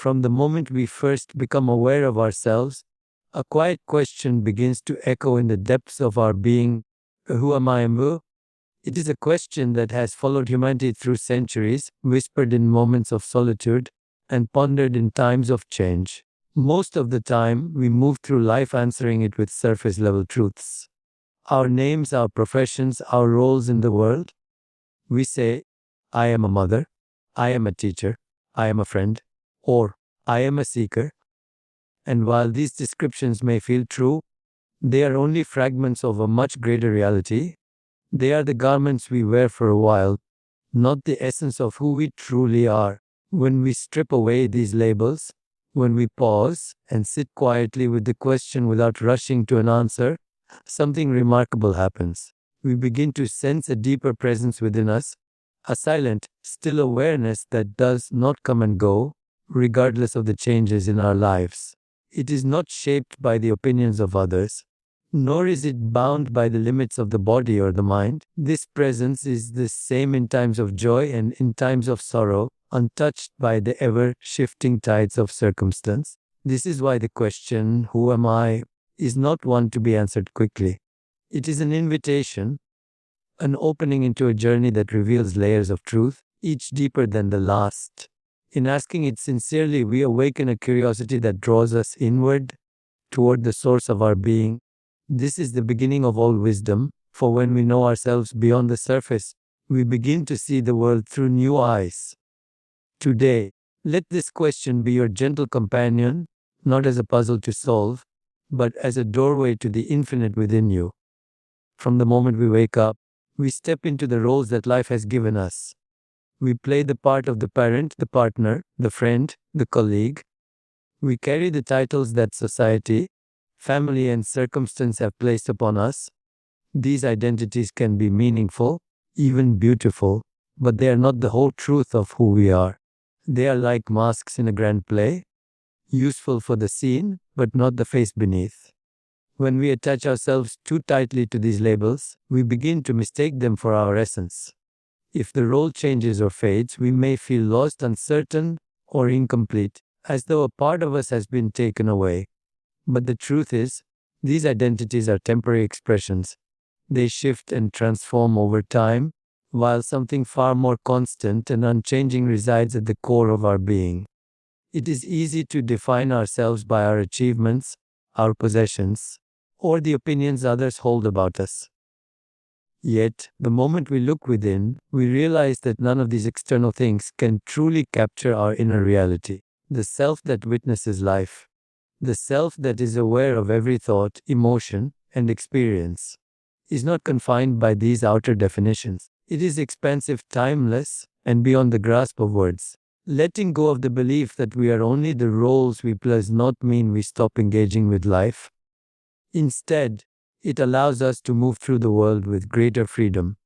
From the moment we first become aware of ourselves, a quiet question begins to echo in the depths of our being. Who am I? It is a question that has followed humanity through centuries, whispered in moments of solitude, and pondered in times of change. Most of the time, we move through life answering it with surface-level truths. Our names, our professions, our roles in the world. We say, I am a mother, I am a teacher, I am a friend, or I am a seeker. And while these descriptions may feel true, they are only fragments of a much greater reality. They are the garments we wear for a while, not the essence of who we truly are. When we strip away these labels, when we pause and sit quietly with the question without rushing to an answer, something remarkable happens. We begin to sense a deeper presence within us, a silent, still awareness that does not come and go, regardless of the changes in our lives. It is not shaped by the opinions of others, nor is it bound by the limits of the body or the mind. This presence is the same in times of joy and in times of sorrow, untouched by the ever-shifting tides of circumstance. This is why the question, who am I, is not one to be answered quickly. It is an invitation, an opening into a journey that reveals layers of truth, each deeper than the last. In asking it sincerely, we awaken a curiosity that draws us inward, toward the source of our being. This is the beginning of all wisdom, for when we know ourselves beyond the surface, we begin to see the world through new eyes. Today, let this question be your gentle companion, not as a puzzle to solve, but as a doorway to the infinite within you. From the moment we wake up, we step into the roles that life has given us. We play the part of the parent, the partner, the friend, the colleague. We carry the titles that society, family, and circumstance have placed upon us. These identities can be meaningful, even beautiful, but they are not the whole truth of who we are. They are like masks in a grand play, useful for the scene, but not the face beneath. When we attach ourselves too tightly to these labels, we begin to mistake them for our essence. If the role changes or fades, we may feel lost, uncertain, or incomplete, as though a part of us has been taken away. But the truth is, these identities are temporary expressions. They shift and transform over time, while something far more constant and unchanging resides at the core of our being. It is easy to define ourselves by our achievements, our possessions, or the opinions others hold about us. Yet, the moment we look within, we realize that none of these external things can truly capture our inner reality. The self that witnesses life, the self that is aware of every thought, emotion, and experience, is not confined by these outer definitions. It is expansive, timeless, and beyond the grasp of words. Letting go of the belief that we are only the roles we play does not mean we stop engaging with life. Instead, it allows us to move through the world with greater freedom.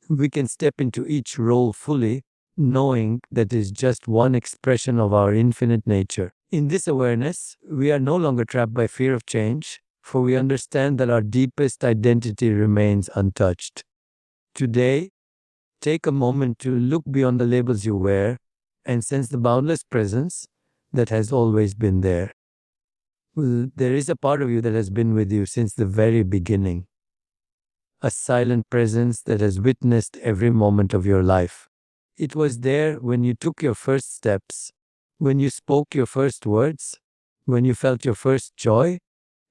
We can step into each role fully, knowing that it is just one expression of our infinite nature. In this awareness, we are no longer trapped by fear of change, for we understand that our deepest identity remains untouched. Today, take a moment to look beyond the labels you wear and sense the boundless presence that has always been there. There is a part of you that has been with you since the very beginning. A silent presence that has witnessed every moment of your life. It was there when you took your first steps, when you spoke your first words, when you felt your first joy,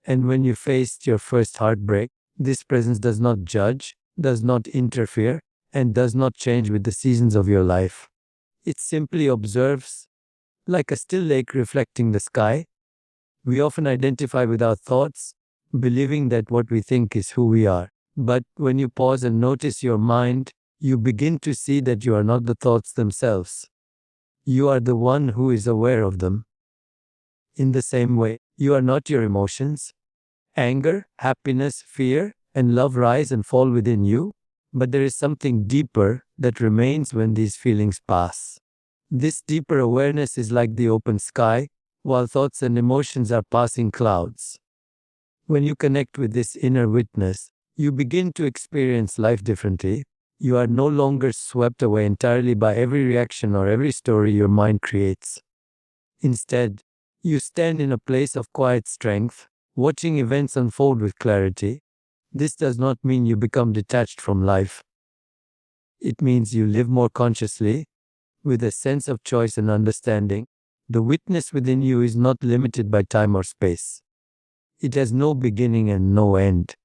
and when you faced your first heartbreak. This presence does not judge, does not interfere, and does not change with the seasons of your life. It simply observes, like a still lake reflecting the sky. We often identify with our thoughts, believing that what we think is who we are. But when you pause and notice your mind, you begin to see that you are not the thoughts themselves. You are the one who is aware of them. In the same way, you are not your emotions. Anger, happiness, fear, and love rise and fall within you, but there is something deeper that remains when these feelings pass. This deeper awareness is like the open sky, while thoughts and emotions are passing clouds. When you connect with this inner witness, you begin to experience life differently. You are no longer swept away entirely by every reaction or every story your mind creates. Instead, you stand in a place of quiet strength, watching events unfold with clarity. This does not mean you become detached from life. It means you live more consciously, with a sense of choice and understanding. The witness within you is not limited by time or space. It has no beginning and no end.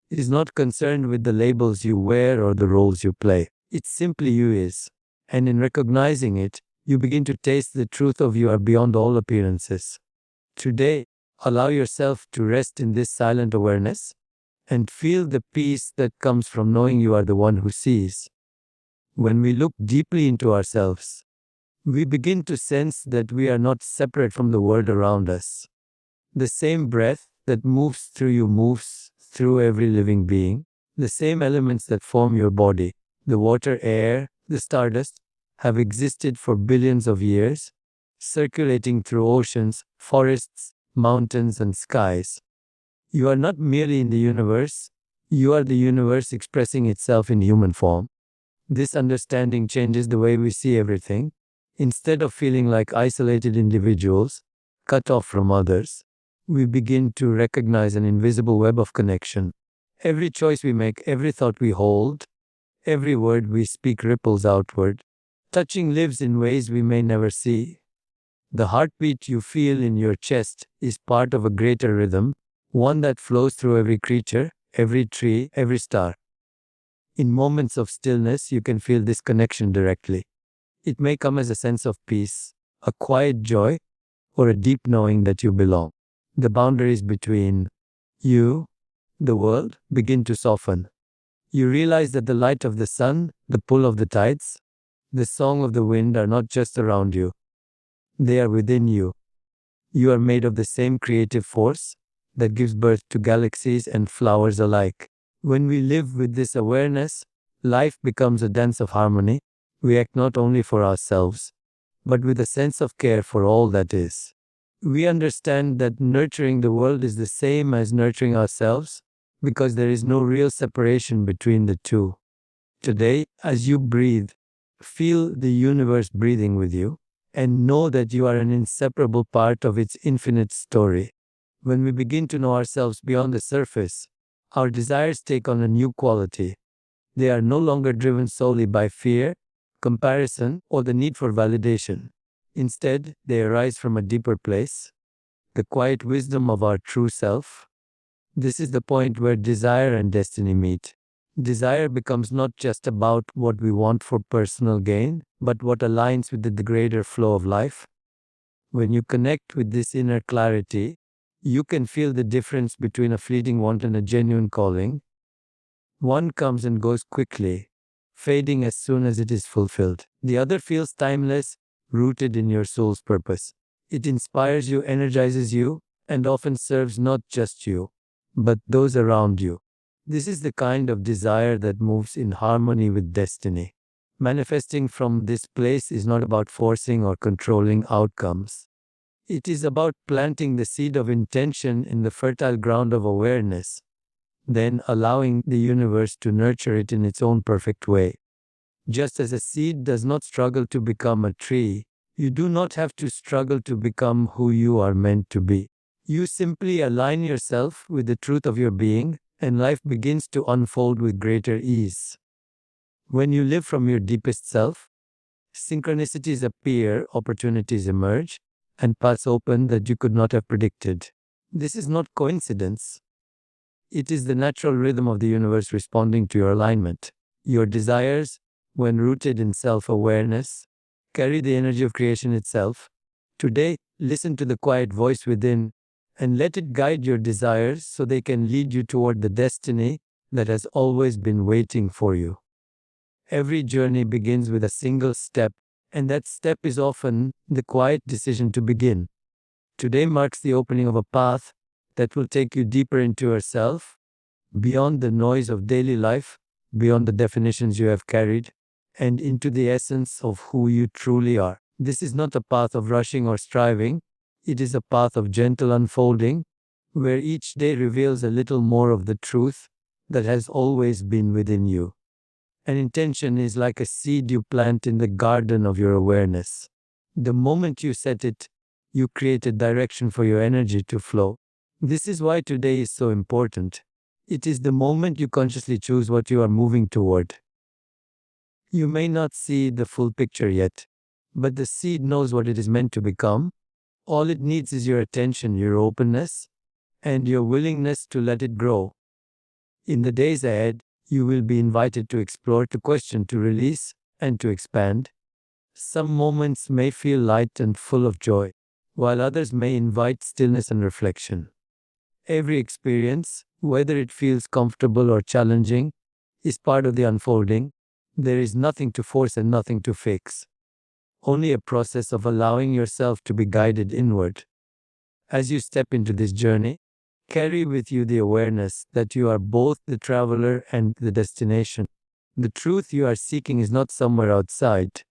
It is not concerned with the labels you wear or the roles you play. It simply you is. And in recognizing it, you begin to taste the truth of you are beyond all appearances. Today, allow yourself to rest in this silent awareness and feel the peace that comes from knowing you are the one who sees. When we look deeply into ourselves, we begin to sense that we are not separate from the world around us. The same breath that moves through you moves through every living being. The same elements that form your body, the water, air, the stardust, have existed for billions of years, circulating through oceans, forests, mountains, and skies. You are not merely in the universe, you are the universe expressing itself in human form. This understanding changes the way we see everything. Instead of feeling like isolated individuals, cut off from others, we begin to recognize an invisible web of connection. Every choice we make, every thought we hold, every word we speak ripples outward, touching lives in ways we may never see. The heartbeat you feel in your chest is part of a greater rhythm, one that flows through every creature, every tree, every star. In moments of stillness, you can feel this connection directly. It may come as a sense of peace, a quiet joy, or a deep knowing that you belong. The boundaries between you, the world, begin to soften. You realize that the light of the sun, the pull of the tides, the song of the wind are not just around you. They are within you. You are made of the same creative force that gives birth to galaxies and flowers alike. When we live with this awareness, life becomes a dance of harmony. We act not only for ourselves, but with a sense of care for all that is. We understand that nurturing the world is the same as nurturing ourselves, because there is no real separation between the two. Today, as you breathe, feel the universe breathing with you, and know that you are an inseparable part of its infinite story. When we begin to know ourselves beyond the surface, our desires take on a new quality. They are no longer driven solely by fear, comparison, or the need for validation. Instead, they arise from a deeper place, the quiet wisdom of our true self. This is the point where desire and destiny meet. Desire becomes not just about what we want for personal gain, but what aligns with the greater flow of life. When you connect with this inner clarity, you can feel the difference between a fleeting want and a genuine calling. One comes and goes quickly, fading as soon as it is fulfilled. The other feels timeless, rooted in your soul's purpose. It inspires you, energizes you, and often serves not just you, but those around you. This is the kind of desire that moves in harmony with destiny. Manifesting from this place is not about forcing or controlling outcomes. It is about planting the seed of intention in the fertile ground of awareness, then allowing the universe to nurture it in its own perfect way. Just as a seed does not struggle to become a tree, you do not have to struggle to become who you are meant to be. You simply align yourself with the truth of your being, and life begins to unfold with greater ease. When you live from your deepest self, synchronicities appear, opportunities emerge, and paths open that you could not have predicted. This is not coincidence. It is the natural rhythm of the universe responding to your alignment. Your desires, when rooted in self-awareness, carry the energy of creation itself. Today, listen to the quiet voice within and let it guide your desires so they can lead you toward the destiny that has always been waiting for you. Every journey begins with a single step, and that step is often the quiet decision to begin. Today marks the opening of a path that will take you deeper into yourself, beyond the noise of daily life, beyond the definitions you have carried, and into the essence of who you truly are. This is not a path of rushing or striving. It is a path of gentle unfolding, where each day reveals a little more of the truth that has always been within you. An intention is like a seed you plant in the garden of your awareness. The moment you set it, you create a direction for your energy to flow. This is why today is so important. It is the moment you consciously choose what you are moving toward. You may not see the full picture yet, but the seed knows what it is meant to become. All it needs is your attention, your openness, and your willingness to let it grow. In the days ahead, you will be invited to explore, to question, to release, and to expand. Some moments may feel light and full of joy, while others may invite stillness and reflection. Every experience, whether it feels comfortable or challenging, is part of the unfolding. There is nothing to force and nothing to fix. Only a process of allowing yourself to be guided inward. As you step into this journey, carry with you the awareness that you are both the traveler and the destination. The truth you are seeking is not somewhere outside.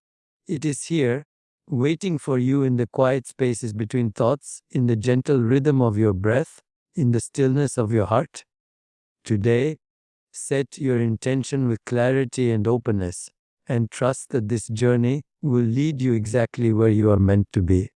It is here, waiting for you in the quiet spaces between thoughts, in the gentle rhythm of your breath, in the stillness of your heart. Today, set your intention with clarity and openness, and trust that this journey will lead you exactly where you are meant to be.